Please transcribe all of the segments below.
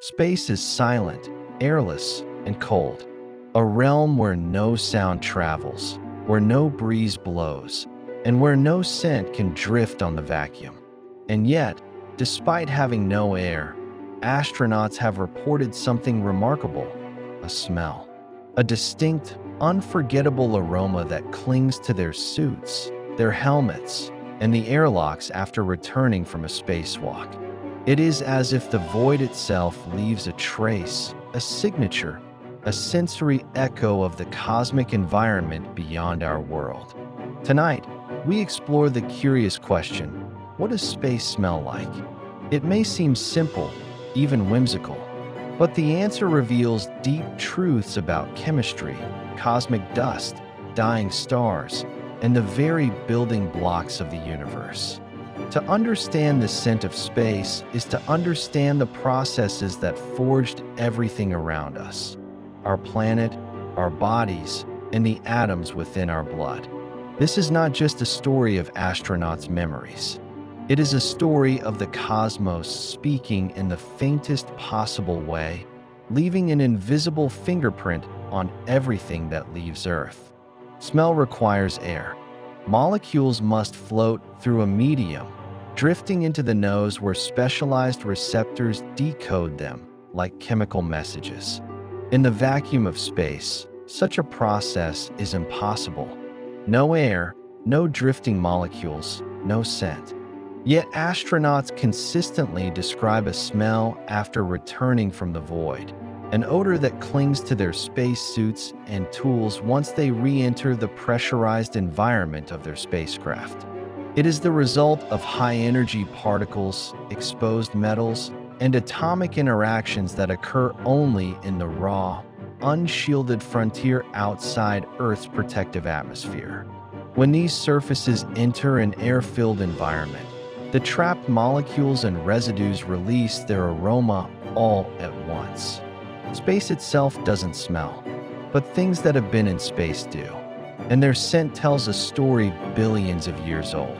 Space is silent, airless, and cold. A realm where no sound travels, where no breeze blows, and where no scent can drift on the vacuum. And yet, despite having no air, astronauts have reported something remarkable: a smell. A distinct, unforgettable aroma that clings to their suits, their helmets, and the airlocks after returning from a spacewalk. It is as if the void itself leaves a trace, a signature, a sensory echo of the cosmic environment beyond our world. Tonight, we explore the curious question: what does space smell like? It may seem simple, even whimsical, but the answer reveals deep truths about chemistry, cosmic dust, dying stars, and the very building blocks of the universe. To understand the scent of space is to understand the processes that forged everything around us: our planet, our bodies, and the atoms within our blood. This is not just a story of astronauts' memories. It is a story of the cosmos speaking in the faintest possible way, leaving an invisible fingerprint on everything that leaves Earth. Smell requires air. Molecules must float through a medium, drifting into the nose where specialized receptors decode them like chemical messages. In the vacuum of space, such a process is impossible. No air, no drifting molecules, no scent. Yet astronauts consistently describe a smell after returning from the void, an odor that clings to their spacesuits and tools once they re-enter the pressurized environment of their spacecraft. It is the result of high-energy particles, exposed metals, and atomic interactions that occur only in the raw, unshielded frontier outside Earth's protective atmosphere. When these surfaces enter an air-filled environment, the trapped molecules and residues release their aroma all at once. Space itself doesn't smell, but things that have been in space do, and their scent tells a story billions of years old.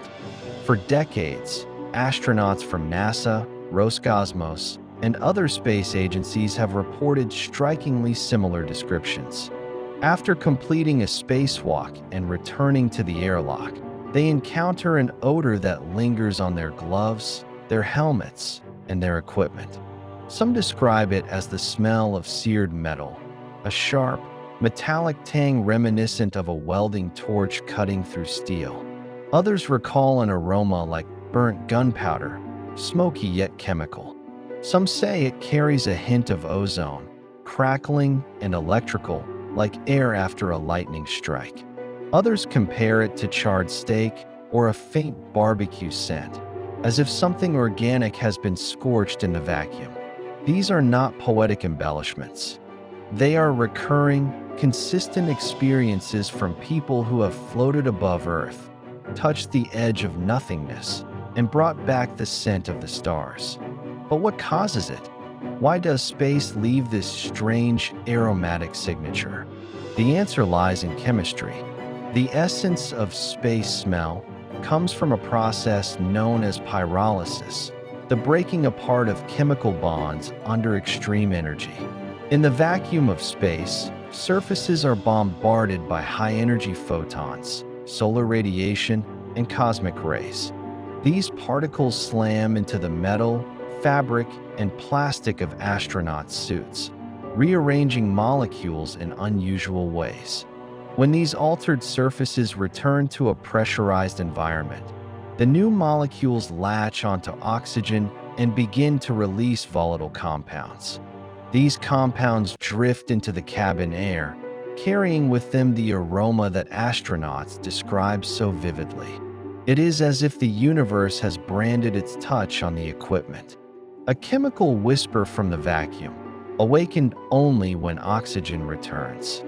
For decades, astronauts from NASA, Roscosmos, and other space agencies have reported strikingly similar descriptions. After completing a spacewalk and returning to the airlock, they encounter an odor that lingers on their gloves, their helmets, and their equipment. Some describe it as the smell of seared metal, a sharp, metallic tang reminiscent of a welding torch cutting through steel. Others recall an aroma like burnt gunpowder, smoky yet chemical. Some say it carries a hint of ozone, crackling and electrical, like air after a lightning strike. Others compare it to charred steak or a faint barbecue scent, as if something organic has been scorched in the vacuum. These are not poetic embellishments. They are recurring, consistent experiences from people who have floated above Earth, touched the edge of nothingness, and brought back the scent of the stars. But what causes it? Why does space leave this strange, aromatic signature? The answer lies in chemistry. The essence of space smell comes from a process known as pyrolysis, the breaking apart of chemical bonds under extreme energy. In the vacuum of space, surfaces are bombarded by high-energy photons, solar radiation, and cosmic rays. These particles slam into the metal, fabric, and plastic of astronauts' suits, rearranging molecules in unusual ways. When these altered surfaces return to a pressurized environment, the new molecules latch onto oxygen and begin to release volatile compounds. These compounds drift into the cabin air, carrying with them the aroma that astronauts describe so vividly. It is as if the universe has branded its touch on the equipment. A chemical whisper from the vacuum, awakened only when oxygen returns.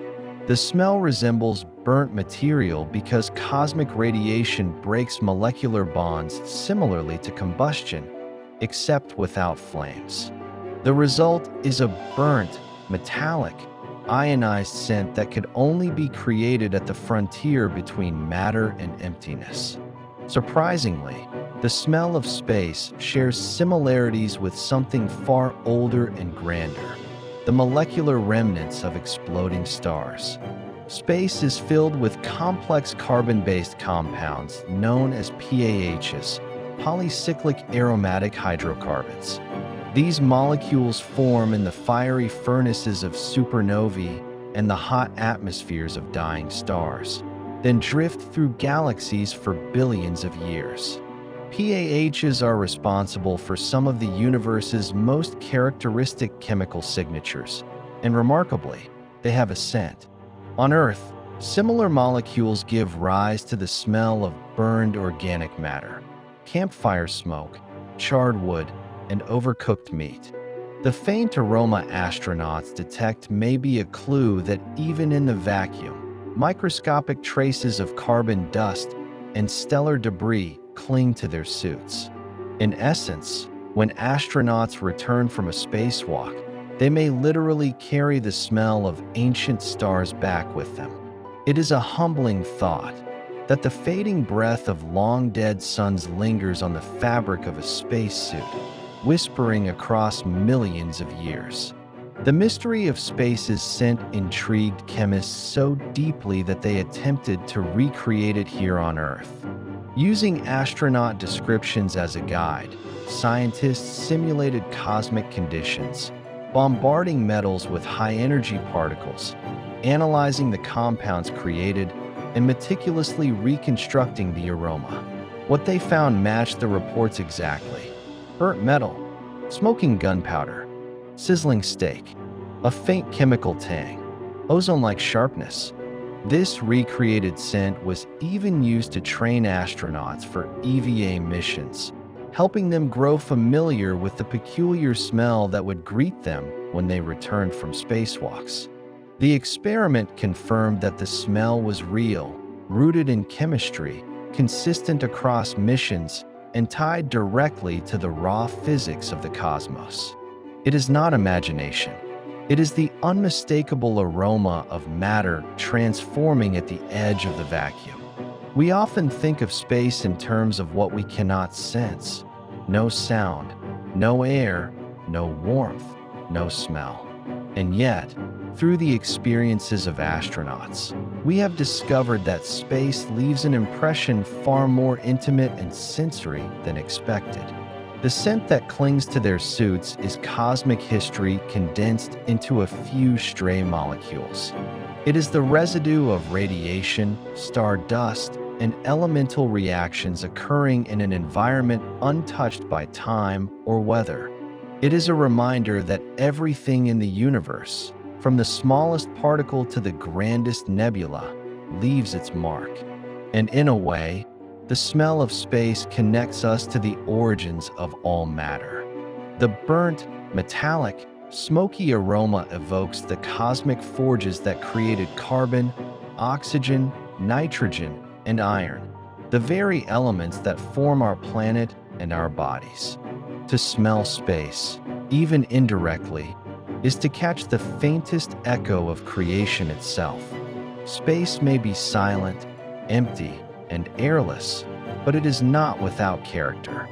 The smell resembles burnt material because cosmic radiation breaks molecular bonds similarly to combustion, except without flames. The result is a burnt, metallic, ionized scent that could only be created at the frontier between matter and emptiness. Surprisingly, The smell of space shares similarities with something far older and grander: the molecular remnants of exploding stars. Space is filled with complex carbon-based compounds known as PAHs, polycyclic aromatic hydrocarbons. These molecules form in the fiery furnaces of supernovae and the hot atmospheres of dying stars, then drift through galaxies for billions of years. PAHs are responsible for some of the universe's most characteristic chemical signatures, and remarkably, they have a scent. On Earth, similar molecules give rise to the smell of burned organic matter, campfire smoke, charred wood, and overcooked meat. The faint aroma astronauts detect may be a clue that even in the vacuum, microscopic traces of carbon dust and stellar debris cling to their suits. In essence, when astronauts return from a spacewalk, they may literally carry the smell of ancient stars back with them. It is a humbling thought that the fading breath of long-dead suns lingers on the fabric of a spacesuit, whispering across millions of years. The mystery of space's scent intrigued chemists so deeply that they attempted to recreate it here on Earth. Using astronaut descriptions as a guide, scientists simulated cosmic conditions, bombarding metals with high-energy particles, analyzing the compounds created, and meticulously reconstructing the aroma. What they found matched the reports exactly: burnt metal, smoking gunpowder, sizzling steak, a faint chemical tang, ozone-like sharpness. This recreated scent was even used to train astronauts for EVA missions, helping them grow familiar with the peculiar smell that would greet them when they returned from spacewalks. The experiment confirmed that the smell was real, rooted in chemistry, consistent across missions, and tied directly to the raw physics of the cosmos. It is not imagination. It is the unmistakable aroma of matter transforming at the edge of the vacuum. We often think of space in terms of what we cannot sense: no sound, no air, no warmth, no smell. And yet, through the experiences of astronauts, we have discovered that space leaves an impression far more intimate and sensory than expected. The scent that clings to their suits is cosmic history condensed into a few stray molecules. It is the residue of radiation, star dust, and elemental reactions occurring in an environment untouched by time or weather. It is a reminder that everything in the universe, from the smallest particle to the grandest nebula, leaves its mark. And in a way, the smell of space connects us to the origins of all matter. The burnt, metallic, smoky aroma evokes the cosmic forges that created carbon, oxygen, nitrogen, and iron, the very elements that form our planet and our bodies. To smell space, even indirectly, is to catch the faintest echo of creation itself. Space may be silent, empty, and airless, but it is not without character.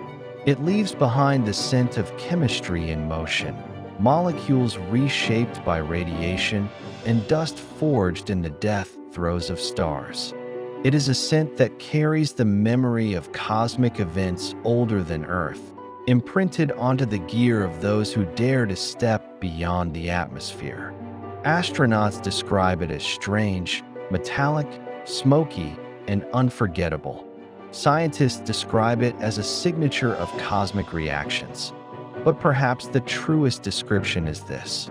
It leaves behind the scent of chemistry in motion, molecules reshaped by radiation, and dust forged in the death throes of stars. It is a scent that carries the memory of cosmic events older than Earth, imprinted onto the gear of those who dare to step beyond the atmosphere. Astronauts describe it as strange, metallic, smoky, and unforgettable. Scientists describe it as a signature of cosmic reactions. But perhaps the truest description is this: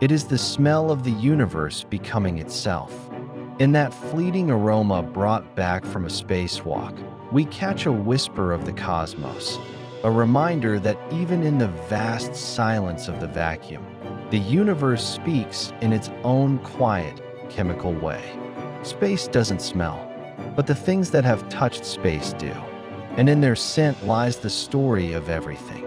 it is the smell of the universe becoming itself. In that fleeting aroma brought back from a spacewalk, we catch a whisper of the cosmos, a reminder that even in the vast silence of the vacuum, the universe speaks in its own quiet, chemical way. Space doesn't smell, but the things that have touched space do, and in their scent lies the story of everything.